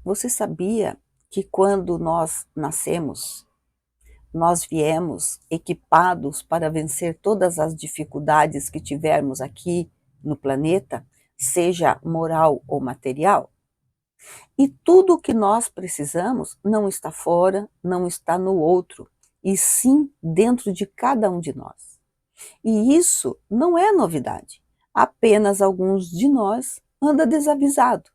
Você sabia que quando nós nascemos, nós viemos equipados para vencer todas as dificuldades que tivermos aqui no planeta, seja moral ou material? E tudo o que nós precisamos não está fora, não está no outro, e sim dentro de cada um de nós. E isso não é novidade. Apenas alguns de nós anda desavisado.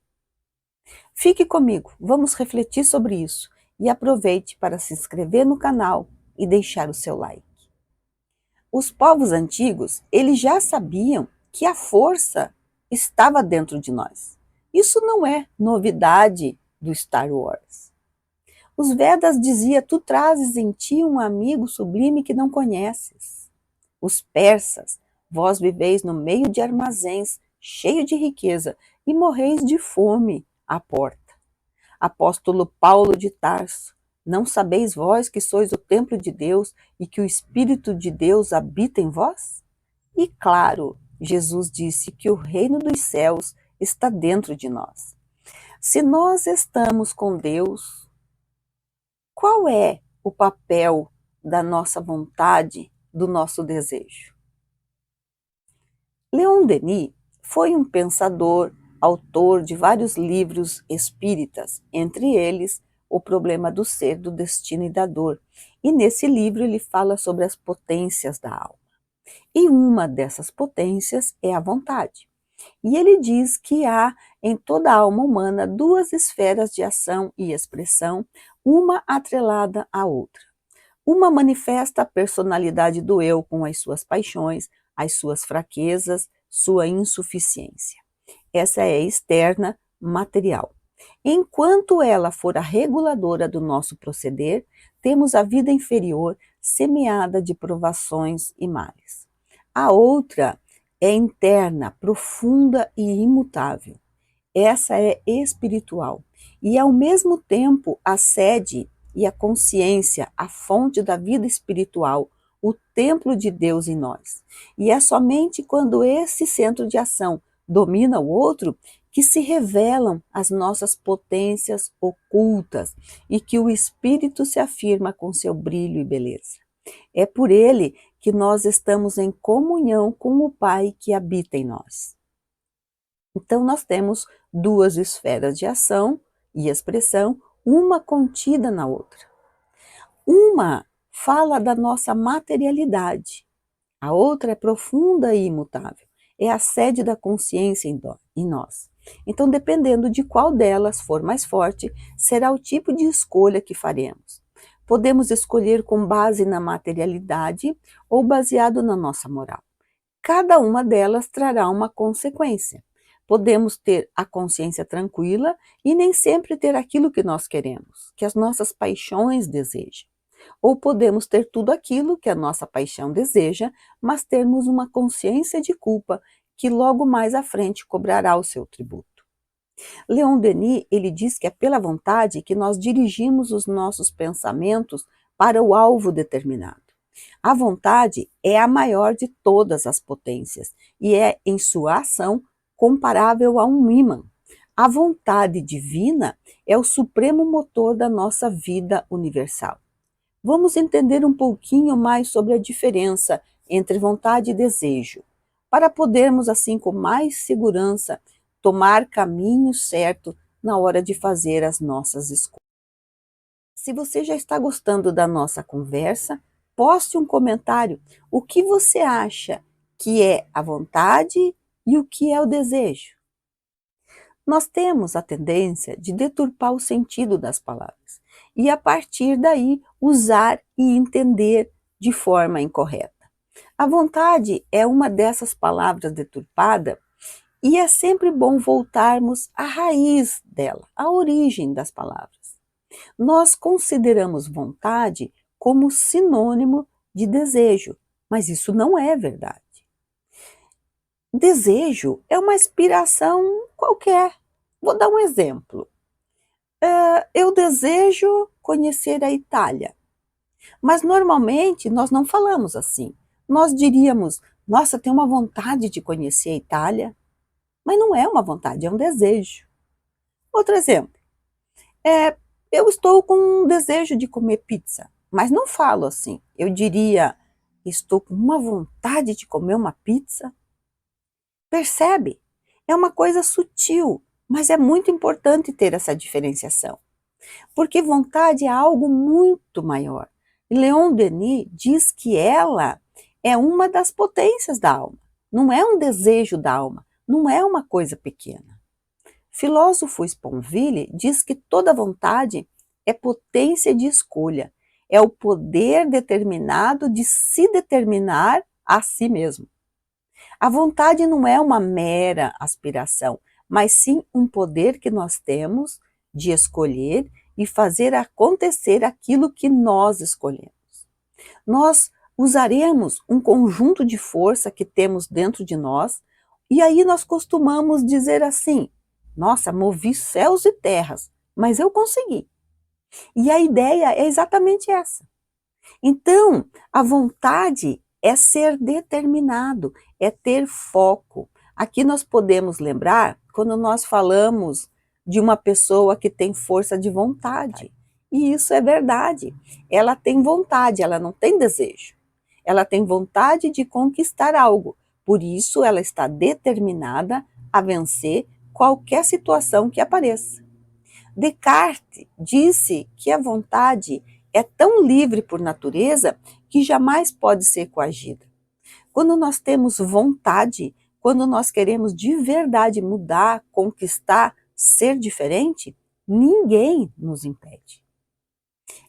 Fique comigo, vamos refletir sobre isso e aproveite para se inscrever no canal e deixar o seu like. Os povos antigos, eles já sabiam que a força estava dentro de nós. Isso não é novidade do Star Wars. Os Vedas diziam: tu trazes em ti um amigo sublime que não conheces. Os persas: vós viveis no meio de armazéns, cheio de riqueza, e morreis de fome à porta. Apóstolo Paulo de Tarso: não sabeis vós que sois o templo de Deus e que o Espírito de Deus habita em vós? E claro, Jesus disse que o reino dos céus está dentro de nós. Se nós estamos com Deus, qual é o papel da nossa vontade, do nosso desejo? Leon Denis foi um pensador, autor de vários livros espíritas, entre eles O Problema do Ser, do Destino e da Dor. E nesse livro ele fala sobre as potências da alma. E uma dessas potências é a vontade. E ele diz que há em toda a alma humana duas esferas de ação e expressão, uma atrelada à outra. Uma manifesta a personalidade do eu com as suas paixões, as suas fraquezas, sua insuficiência. Essa é externa, material. Enquanto ela for a reguladora do nosso proceder, temos a vida inferior semeada de provações e males. A outra é interna, profunda e imutável. Essa é espiritual e, ao mesmo tempo, a sede e a consciência, a fonte da vida espiritual, o templo de Deus em nós. E é somente quando esse centro de ação domina o outro que se revelam as nossas potências ocultas e que o espírito se afirma com seu brilho e beleza. É por ele que nós estamos em comunhão com o Pai que habita em nós. Então, nós temos duas esferas de ação e expressão, uma contida na outra. Uma fala da nossa materialidade, a outra é profunda e imutável, é a sede da consciência em nós. Então, dependendo de qual delas for mais forte, será o tipo de escolha que faremos. Podemos escolher com base na materialidade ou baseado na nossa moral. Cada uma delas trará uma consequência. Podemos ter a consciência tranquila e nem sempre ter aquilo que nós queremos, que as nossas paixões desejam. Ou podemos ter tudo aquilo que a nossa paixão deseja, mas termos uma consciência de culpa que logo mais à frente cobrará o seu tributo. Leon Denis, ele diz que é pela vontade que nós dirigimos os nossos pensamentos para o alvo determinado. A vontade é a maior de todas as potências e é, em sua ação, comparável a um ímã. A vontade divina é o supremo motor da nossa vida universal. Vamos entender um pouquinho mais sobre a diferença entre vontade e desejo, para podermos, assim, com mais segurança, tomar caminho certo na hora de fazer as nossas escolhas. Se você já está gostando da nossa conversa, poste um comentário. O que você acha que é a vontade e o que é o desejo? Nós temos a tendência de deturpar o sentido das palavras e, a partir daí, usar e entender de forma incorreta. A vontade é uma dessas palavras deturpada e é sempre bom voltarmos à raiz dela, à origem das palavras. Nós consideramos vontade como sinônimo de desejo, mas isso não é verdade. Desejo é uma aspiração qualquer. Vou dar um exemplo. Eu desejo conhecer a Itália, mas normalmente nós não falamos assim. Nós diríamos: nossa, tenho uma vontade de conhecer a Itália, mas não é uma vontade, é um desejo. Outro exemplo. É, eu estou com um desejo de comer pizza, mas não falo assim. Eu diria, estou com uma vontade de comer uma pizza. Percebe? É uma coisa sutil, mas é muito importante ter essa diferenciação, porque vontade é algo muito maior. Leon Denis diz que ela é uma das potências da alma, não é um desejo da alma, não é uma coisa pequena. Filósofo Sponville diz que toda vontade é potência de escolha, é o poder determinado de se determinar a si mesmo. A vontade não é uma mera aspiração, mas sim um poder que nós temos de escolher e fazer acontecer aquilo que nós escolhemos. Nós usaremos um conjunto de força que temos dentro de nós, e aí nós costumamos dizer assim: nossa, movi céus e terras, mas eu consegui. E a ideia é exatamente essa. Então, a vontade é ser determinado, é ter foco. Aqui nós podemos lembrar quando nós falamos de uma pessoa que tem força de vontade. E isso é verdade. Ela tem vontade, ela não tem desejo. Ela tem vontade de conquistar algo. Por isso, ela está determinada a vencer qualquer situação que apareça. Descartes disse que a vontade é tão livre por natureza que jamais pode ser coagida. Quando nós temos vontade, quando nós queremos de verdade mudar, conquistar, ser diferente, ninguém nos impede.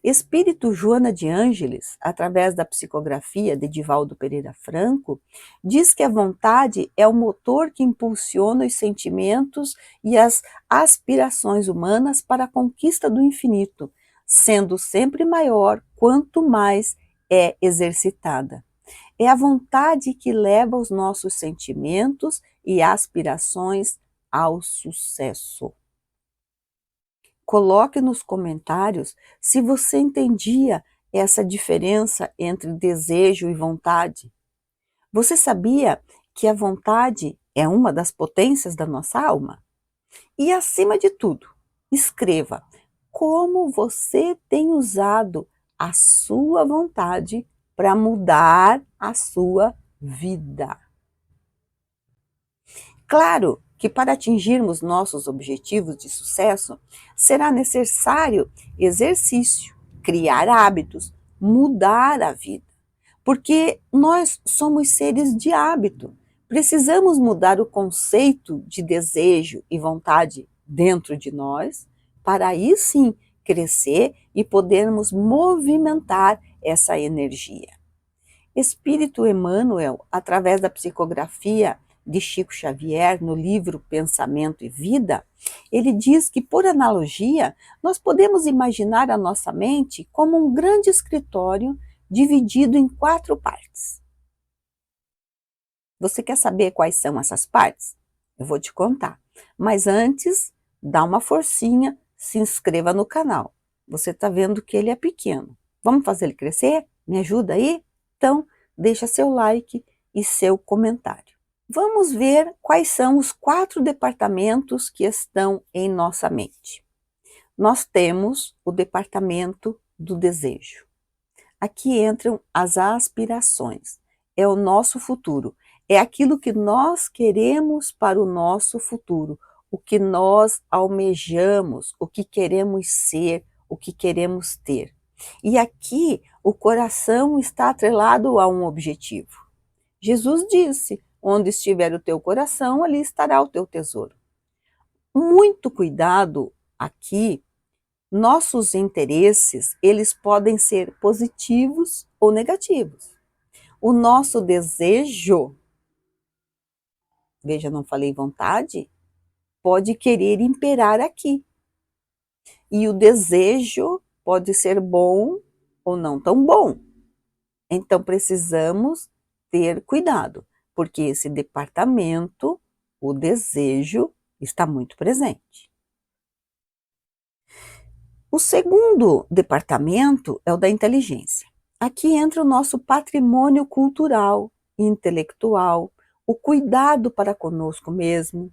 Espírito Joana de Ângeles, através da psicografia de Divaldo Pereira Franco, diz que a vontade é o motor que impulsiona os sentimentos e as aspirações humanas para a conquista do infinito, sendo sempre maior quanto mais é exercitada. É a vontade que leva os nossos sentimentos e aspirações ao sucesso. Coloque nos comentários se você entendia essa diferença entre desejo e vontade. Você sabia que a vontade é uma das potências da nossa alma? E, acima de tudo, escreva como você tem usado a sua vontade para mudar a sua vida. Claro que para atingirmos nossos objetivos de sucesso, será necessário exercício, criar hábitos, mudar a vida. Porque nós somos seres de hábito. Precisamos mudar o conceito de desejo e vontade dentro de nós, para aí sim crescer e podermos movimentar essa energia. Espírito Emmanuel, através da psicografia de Chico Xavier, no livro Pensamento e Vida, ele diz que, por analogia, nós podemos imaginar a nossa mente como um grande escritório dividido em 4 partes. Você quer saber quais são essas partes? Eu vou te contar. Mas antes, dá uma forcinha, se inscreva no canal. Você está vendo que ele é pequeno. Vamos fazer ele crescer? Me ajuda aí? Então, deixa seu like e seu comentário. Vamos ver quais são os 4 departamentos que estão em nossa mente. Nós temos o departamento do desejo. Aqui entram as aspirações. É o nosso futuro. É aquilo que nós queremos para o nosso futuro. O que nós almejamos, o que queremos ser, o que queremos ter. E aqui o coração está atrelado a um objetivo. Jesus disse: onde estiver o teu coração, ali estará o teu tesouro. Muito cuidado aqui. Nossos interesses, eles podem ser positivos ou negativos. O nosso desejo, veja, não falei vontade, pode querer imperar aqui. E o desejo pode ser bom ou não tão bom. Então precisamos ter cuidado, porque esse departamento, o desejo, está muito presente. O segundo departamento é o da inteligência. Aqui entra o nosso patrimônio cultural e intelectual, o cuidado para conosco mesmo.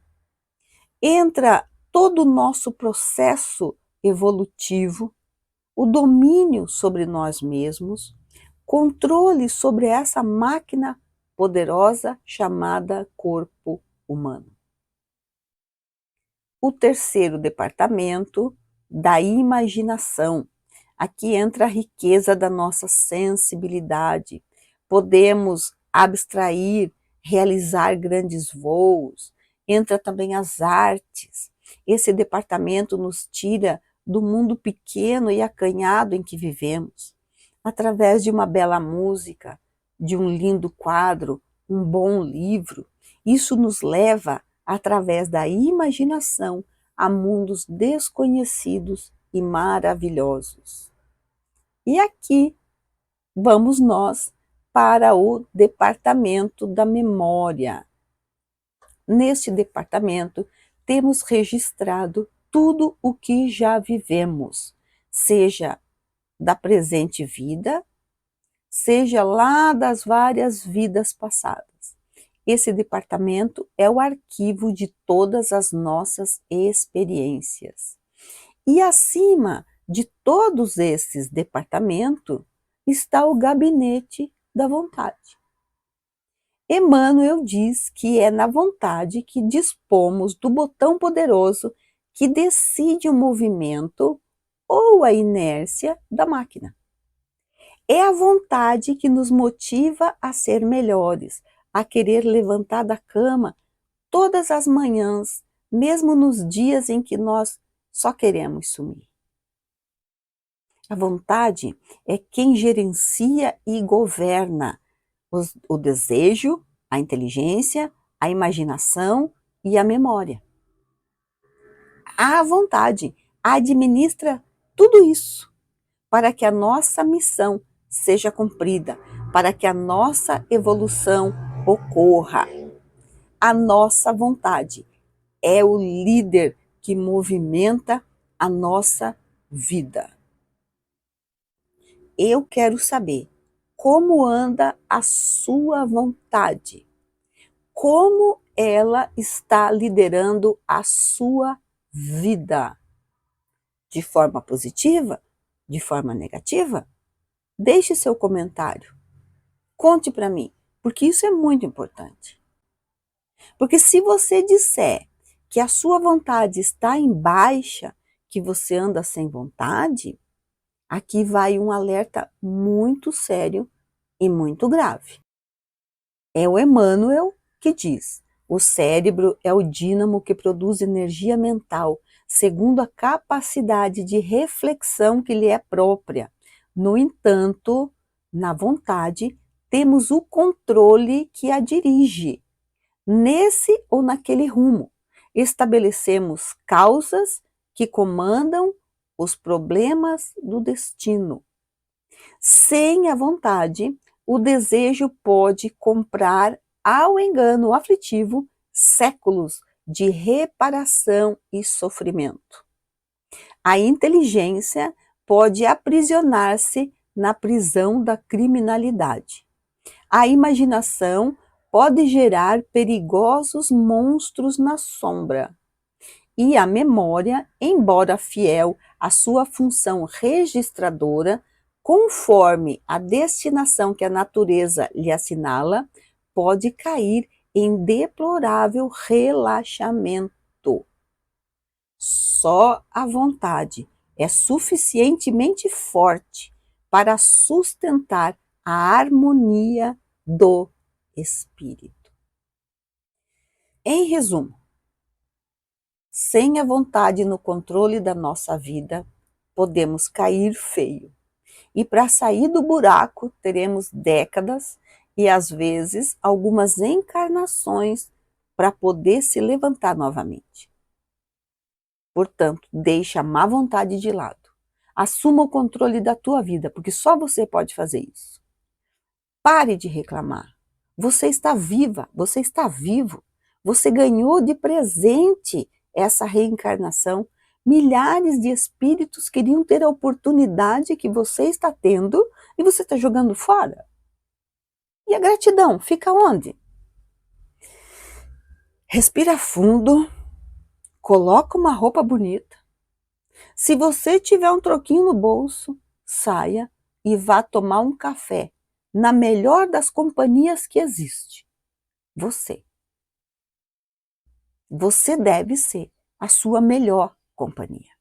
Entra todo o nosso processo evolutivo, o domínio sobre nós mesmos, controle sobre essa máquina poderosa chamada corpo humano. O terceiro departamento, da imaginação. Aqui entra a riqueza da nossa sensibilidade. Podemos abstrair, realizar grandes voos. Entra também as artes. Esse departamento nos tira do mundo pequeno e acanhado em que vivemos. Através de uma bela música, de um lindo quadro, um bom livro, isso nos leva, através da imaginação, a mundos desconhecidos e maravilhosos. E aqui vamos nós para o departamento da memória. Neste departamento, temos registrado tudo o que já vivemos, seja da presente vida, seja lá das várias vidas passadas. Esse departamento é o arquivo de todas as nossas experiências. E acima de todos esses departamentos está o gabinete da vontade. Emmanuel diz que é na vontade que dispomos do botão poderoso que decide o movimento ou a inércia da máquina. É a vontade que nos motiva a ser melhores, a querer levantar da cama todas as manhãs, mesmo nos dias em que nós só queremos sumir. A vontade é quem gerencia e governa o desejo, a inteligência, a imaginação e a memória. A vontade administra tudo isso para que a nossa missão seja cumprida, para que a nossa evolução ocorra. A nossa vontade é o líder que movimenta a nossa vida. Eu quero saber como anda a sua vontade, como ela está liderando a sua vida. De forma positiva? De forma negativa? Deixe seu comentário. Conte para mim, porque isso é muito importante. Porque se você disser que a sua vontade está em baixa, que você anda sem vontade, aqui vai um alerta muito sério e muito grave. É o Emmanuel que diz: o cérebro é o dínamo que produz energia mental, segundo a capacidade de reflexão que lhe é própria. No entanto, na vontade, temos o controle que a dirige, nesse ou naquele rumo. Estabelecemos causas que comandam os problemas do destino. Sem a vontade, o desejo pode comprar ao engano aflitivo séculos de reparação e sofrimento. A inteligência pode aprisionar-se na prisão da criminalidade. A imaginação pode gerar perigosos monstros na sombra. E a memória, embora fiel à sua função registradora, conforme a destinação que a natureza lhe assinala, pode cair em deplorável relaxamento. Só a vontade é suficientemente forte para sustentar a harmonia do espírito. Em resumo, sem a vontade no controle da nossa vida, podemos cair feio. E para sair do buraco, teremos décadas e, às vezes, algumas encarnações para poder se levantar novamente. Portanto, deixe a má vontade de lado. Assuma o controle da tua vida, porque só você pode fazer isso. Pare de reclamar. Você está viva, você está vivo. Você ganhou de presente essa reencarnação. Milhares de espíritos queriam ter a oportunidade que você está tendo e você está jogando fora. E a gratidão fica onde? Respira fundo, coloca uma roupa bonita, Se você tiver um troquinho no bolso, saia e vá tomar um café na melhor das companhias que existe. Você. Você deve ser a sua melhor companhia.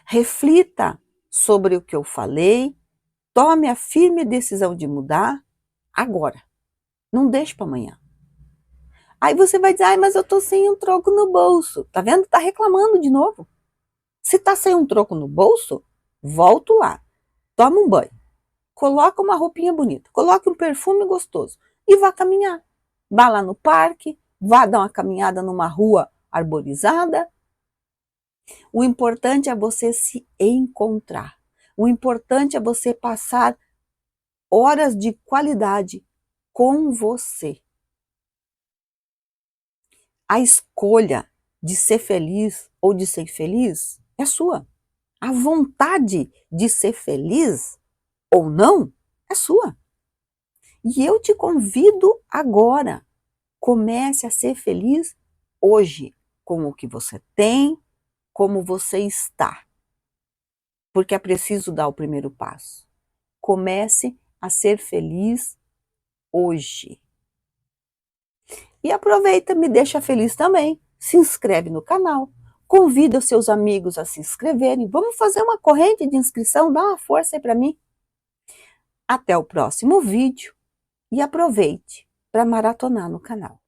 Reflita sobre o que eu falei, tome a firme decisão de mudar agora. Não deixe para amanhã. Aí você vai dizer, ai, mas eu estou sem um troco no bolso. Tá vendo? Tá reclamando de novo. Se tá sem um troco no bolso, volta lá, toma um banho, coloca uma roupinha bonita, coloque um perfume gostoso e vá caminhar. Vá lá no parque, vá dar uma caminhada numa rua arborizada. O importante é você se encontrar. O importante é você passar horas de qualidade com você. A escolha de ser feliz ou de ser infeliz é sua. A vontade de ser feliz ou não é sua. E eu te convido agora. Comece a ser feliz hoje, com o que você tem, como você está. Porque é preciso dar o primeiro passo. Comece a ser feliz hoje. E aproveita, me deixa feliz também. Se inscreve no canal. Convida os seus amigos a se inscreverem. Vamos fazer uma corrente de inscrição? Dá uma força aí para mim. Até o próximo vídeo e aproveite para maratonar no canal.